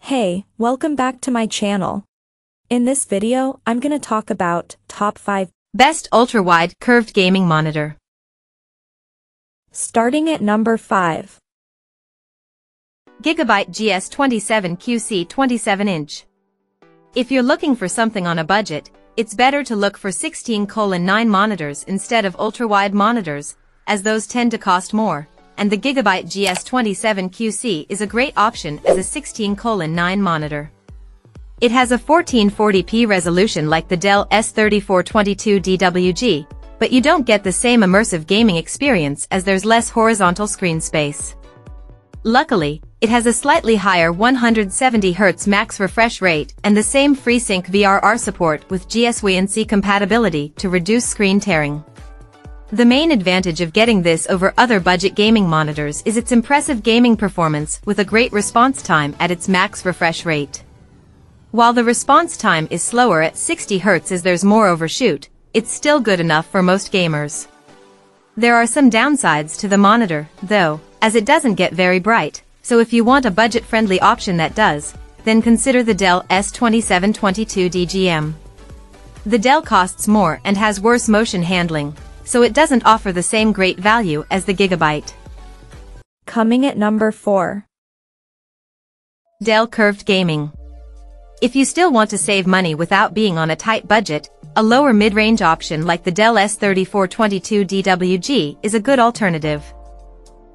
Hey, welcome back to my channel. In this video, I'm gonna talk about top 5 best ultra-wide curved gaming monitor. Starting at number 5. GIGABYTE GS27QC 27-inch. If you're looking for something on a budget, it's better to look for 16:9 monitors instead of ultra-wide monitors, as those tend to cost more, and the GIGABYTE GS27QC is a great option as a 16:9 monitor. It has a 1440p resolution like the Dell S3422DWG, but you don't get the same immersive gaming experience as there's less horizontal screen space. Luckily, it has a slightly higher 170Hz max refresh rate and the same FreeSync VRR support with GIGABYTE compatibility to reduce screen tearing. The main advantage of getting this over other budget gaming monitors is its impressive gaming performance with a great response time at its max refresh rate. While the response time is slower at 60Hz as there's more overshoot, it's still good enough for most gamers. There are some downsides to the monitor, though, as it doesn't get very bright, so if you want a budget-friendly option that does, then consider the Dell S2722DGM. The Dell costs more and has worse motion handling, so it doesn't offer the same great value as the GIGABYTE. Coming at number 4. Dell Curved Gaming. If you still want to save money without being on a tight budget, a lower mid-range option like the Dell S3422DWG is a good alternative.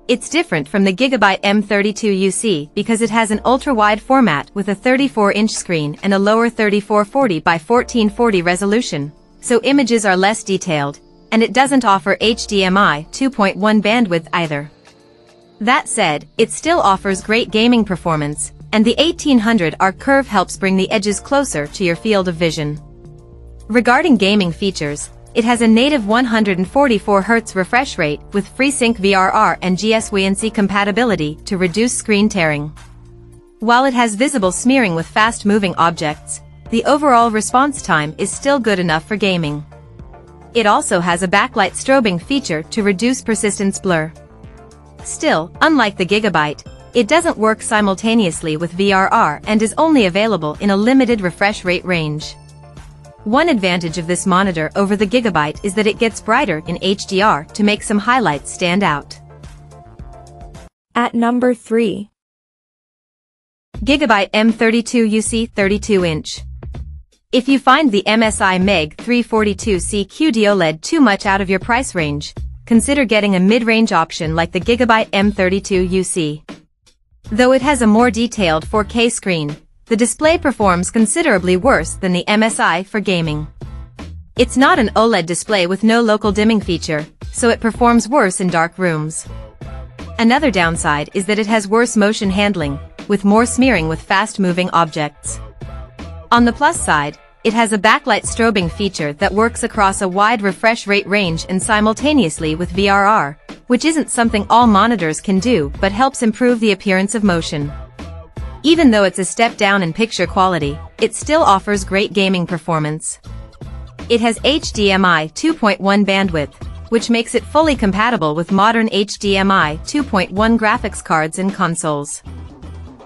It's different from the GIGABYTE M32UC because it has an ultra-wide format with a 34-inch screen and a lower 3440 by 1440 resolution, so images are less detailed, and it doesn't offer HDMI 2.1 bandwidth either. That said, it still offers great gaming performance, and the 1800R curve helps bring the edges closer to your field of vision. Regarding gaming features, it has a native 144Hz refresh rate with FreeSync VRR and GIGABYTE compatibility to reduce screen tearing. While it has visible smearing with fast-moving objects, the overall response time is still good enough for gaming. It also has a backlight strobing feature to reduce persistence blur. Still, unlike the GIGABYTE, it doesn't work simultaneously with VRR and is only available in a limited refresh rate range. One advantage of this monitor over the GIGABYTE is that it gets brighter in HDR to make some highlights stand out. At number 3. GIGABYTE M32UC 32-inch. If you find the MSI MEG 342C QD OLED too much out of your price range, consider getting a mid-range option like the GIGABYTE M32UC. Though it has a more detailed 4K screen, the display performs considerably worse than the MSI for gaming. It's not an OLED display with no local dimming feature, so it performs worse in dark rooms. Another downside is that it has worse motion handling, with more smearing with fast-moving objects. On the plus side, it has a backlight strobing feature that works across a wide refresh rate range and simultaneously with VRR, which isn't something all monitors can do but helps improve the appearance of motion. Even though it's a step down in picture quality, it still offers great gaming performance. It has HDMI 2.1 bandwidth, which makes it fully compatible with modern HDMI 2.1 graphics cards and consoles.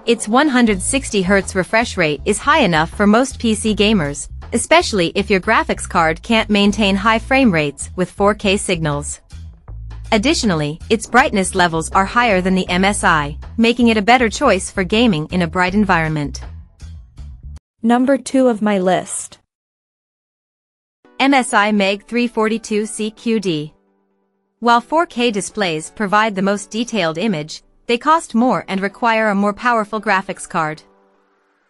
Its 160Hz refresh rate is high enough for most PC gamers, especially if your graphics card can't maintain high frame rates with 4K signals. Additionally, its brightness levels are higher than the MSI, making it a better choice for gaming in a bright environment. Number 2 of my list. MSI MEG 342C QD. While 4K displays provide the most detailed image, they cost more and require a more powerful graphics card.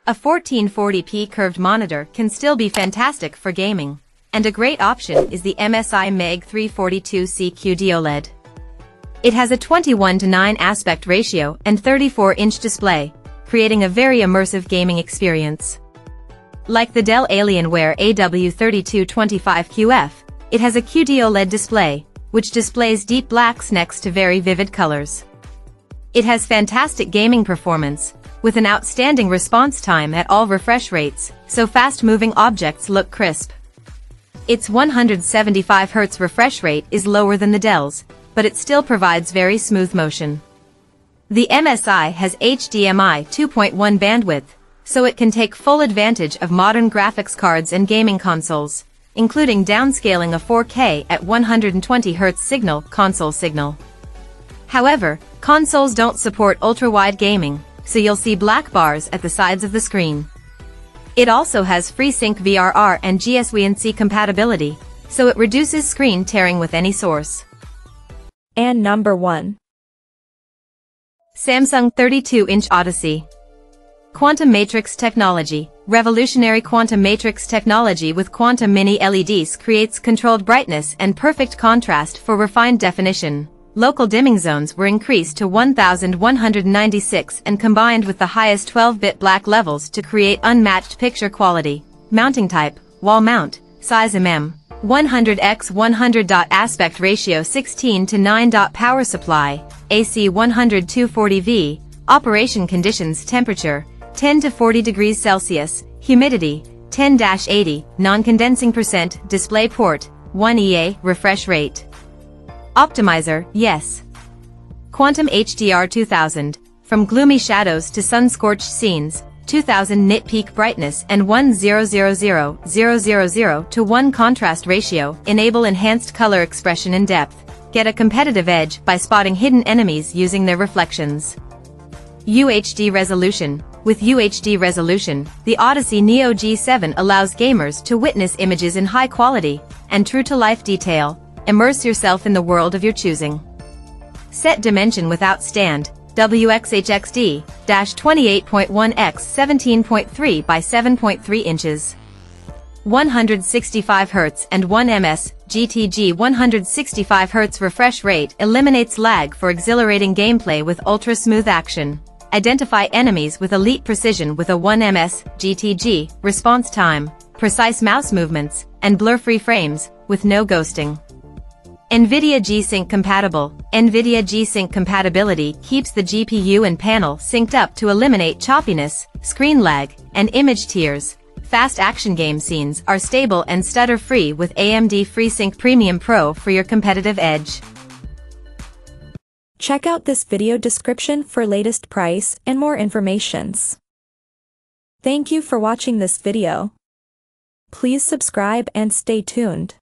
A 1440p curved monitor can still be fantastic for gaming, and a great option is the MSI MEG 342C QD OLED. It has a 21:9 aspect ratio and 34-inch display, creating a very immersive gaming experience. Like the Dell Alienware AW3225QF, it has a QD OLED display, which displays deep blacks next to very vivid colors. It has fantastic gaming performance, with an outstanding response time at all refresh rates, so fast-moving objects look crisp. Its 175Hz refresh rate is lower than the Dell's, but it still provides very smooth motion. The MSI has HDMI 2.1 bandwidth, so it can take full advantage of modern graphics cards and gaming consoles, including downscaling a 4K at 120Hz console signal. However, consoles don't support ultra-wide gaming, so you'll see black bars at the sides of the screen. It also has FreeSync VRR and GSWNC compatibility, so it reduces screen tearing with any source. And number 1. Samsung 32-inch Odyssey. Quantum Matrix Technology. Revolutionary quantum matrix technology with quantum mini LEDs creates controlled brightness and perfect contrast for refined definition. Local dimming zones were increased to 1196 and combined with the highest 12-bit black levels to create unmatched picture quality. Mounting type, wall mount, size mm, 100x100. Aspect ratio 16:9. Power supply, AC 100-240V. Operation conditions: temperature, 10 to 40 degrees Celsius, humidity, 10-80, non-condensing percent, display port, 1 EA, refresh rate. Optimizer, yes. Quantum HDR 2000, from gloomy shadows to sun-scorched scenes, 2000 nit peak brightness and 1000:000 to 1 contrast ratio enable enhanced color expression and depth. Get a competitive edge by spotting hidden enemies using their reflections. UHD resolution. With UHD resolution, the Odyssey Neo G7 allows gamers to witness images in high quality and true-to-life detail. Immerse yourself in the world of your choosing. Set dimension without stand, WXHXD, 28.1x 17.3 by 7.3 inches. 165 Hz and 1 ms, GTG 165 Hz refresh rate eliminates lag for exhilarating gameplay with ultra-smooth action. Identify enemies with elite precision with a 1 ms, GTG, response time, precise mouse movements, and blur-free frames, with no ghosting. NVIDIA G-Sync compatible. NVIDIA G-Sync compatibility keeps the GPU and panel synced up to eliminate choppiness, screen lag, and image tears. Fast action game scenes are stable and stutter-free with AMD FreeSync Premium Pro for your competitive edge. Check out this video description for latest price and more informations. Thank you for watching this video. Please subscribe and stay tuned.